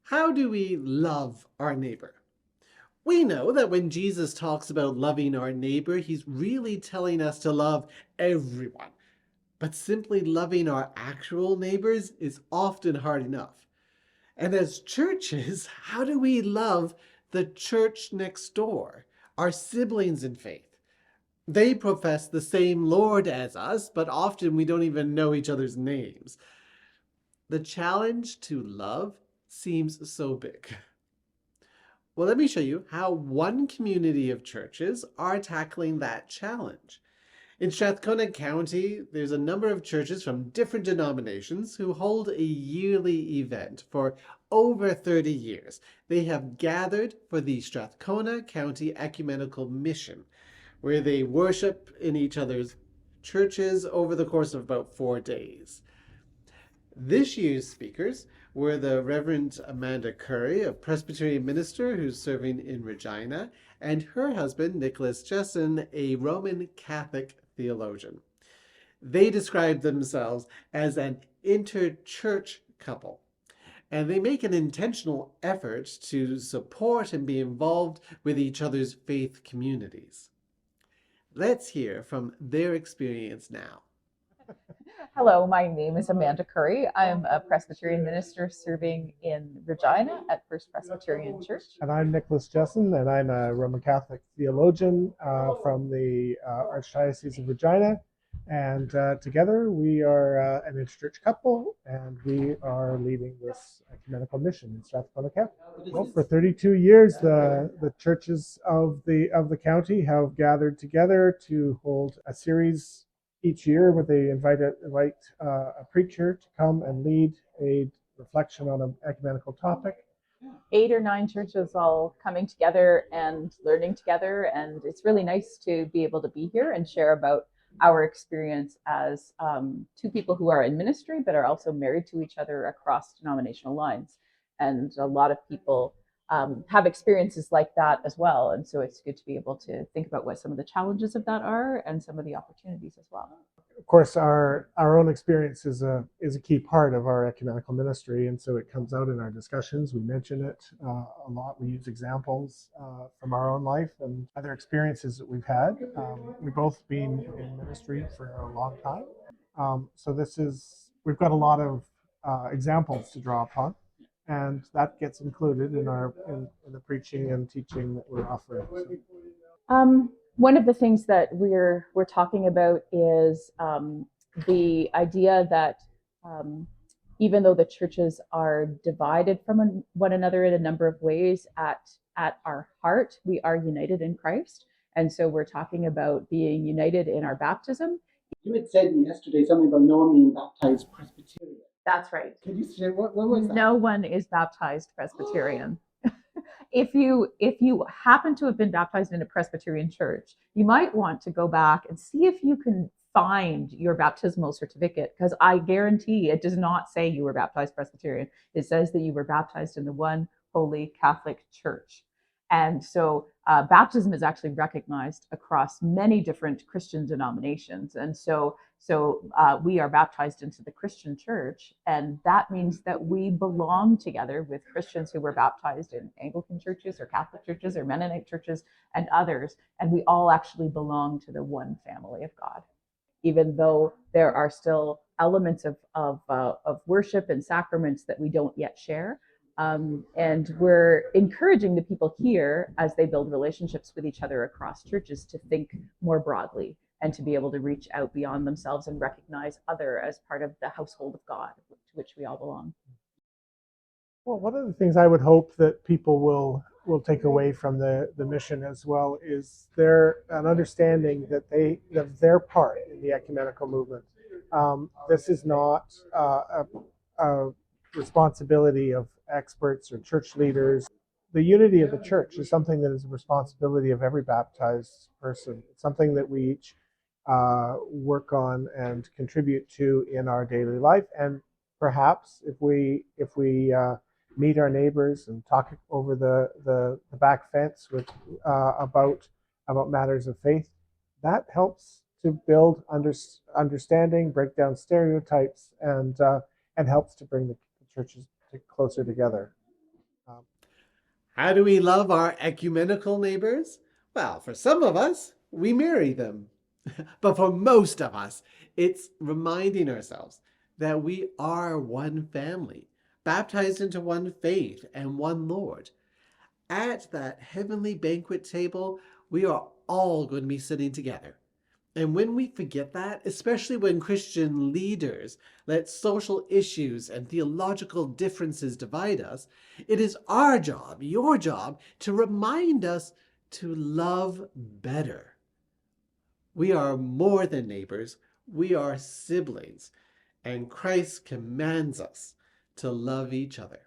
How do we love our neighbor? We know that when Jesus talks about loving our neighbor, he's really telling us to love everyone. But simply loving our actual neighbors is often hard enough. And as churches, how do we love the church next door, our siblings in faith? They profess the same Lord as us, but often we don't even know each other's names. The challenge to love seems so big. Well, let me show you how one community of churches are tackling that challenge. In Strathcona County, there's a number of churches from different denominations who hold a yearly event for over 30 years. They have gathered for the Strathcona County Ecumenical Mission, where they worship in each other's churches over the course of about 4 days. This year's speakers were the Reverend Amanda Currie, a Presbyterian minister who's serving in Regina, and her husband, Nicholas Jesson, a Roman Catholic theologian. They describe themselves as an interchurch couple, and they make an intentional effort to support and be involved with each other's faith communities. Let's hear from their experience now. Hello, my name is Amanda Currie. I'm a Presbyterian minister serving in Regina at First Presbyterian Church. And I'm Nicholas Jesson, and I'm a Roman Catholic theologian from the Archdiocese of Regina. And together we are an interchurch couple, and we are leading this ecumenical mission in Strathcona County. Well, for 32 years, the churches of the county have gathered together to hold a series each year where they invite a preacher to come and lead a reflection on an ecumenical topic. 8 or 9 churches all coming together and learning together, and it's really nice to be able to be here and share about our experience as two people who are in ministry but are also married to each other across denominational lines. And a lot of people have experiences like that as well, and so it's good to be able to think about what some of the challenges of that are and some of the opportunities as well. Of course, our own experience is a key part of our ecumenical ministry, and so it comes out in our discussions. We mention it a lot. We use examples from our own life and other experiences that we've had. We've both been in ministry for a long time, so we've got a lot of examples to draw upon, and that gets included in the preaching and teaching that we're offering. One of the things that we're talking about is the idea that even though the churches are divided from one another in a number of ways, at our heart, we are united in Christ. And so we're talking about being united in our baptism. You had said yesterday something about no one being baptized Presbyterian. That's right. Could you share what was that? No one is baptized Presbyterian. If you happen to have been baptized in a Presbyterian church, you might want to go back and see if you can find your baptismal certificate, because I guarantee it does not say you were baptized Presbyterian. It says that you were baptized in the one holy Catholic Church. And so baptism is actually recognized across many different Christian denominations. And so we are baptized into the Christian church. And that means that we belong together with Christians who were baptized in Anglican churches or Catholic churches or Mennonite churches and others. And we all actually belong to the one family of God, even though there are still elements of worship and sacraments that we don't yet share. And we're encouraging the people here as they build relationships with each other across churches to think more broadly and to be able to reach out beyond themselves and recognize other as part of the household of God to which we all belong. Well, one of the things I would hope that people will take away from the mission as well is an understanding that their part in the ecumenical movement. This is not a responsibility of experts or church leaders. The unity of the church is something that is a responsibility of every baptized person. It's something that we each work on and contribute to in our daily life. And perhaps if we meet our neighbors and talk over the back fence about matters of faith, that helps to build understanding, break down stereotypes, and helps to bring the churches closer together. Um, How do we love our ecumenical neighbors? Well, for some of us, we marry them. But for most of us, it's reminding ourselves that we are one family, baptized into one faith and one Lord. At that heavenly banquet table, we are all going to be sitting together. And when we forget that, especially when Christian leaders let social issues and theological differences divide us, it is our job, your job, to remind us to love better. We are more than neighbors, we are siblings, and Christ commands us to love each other.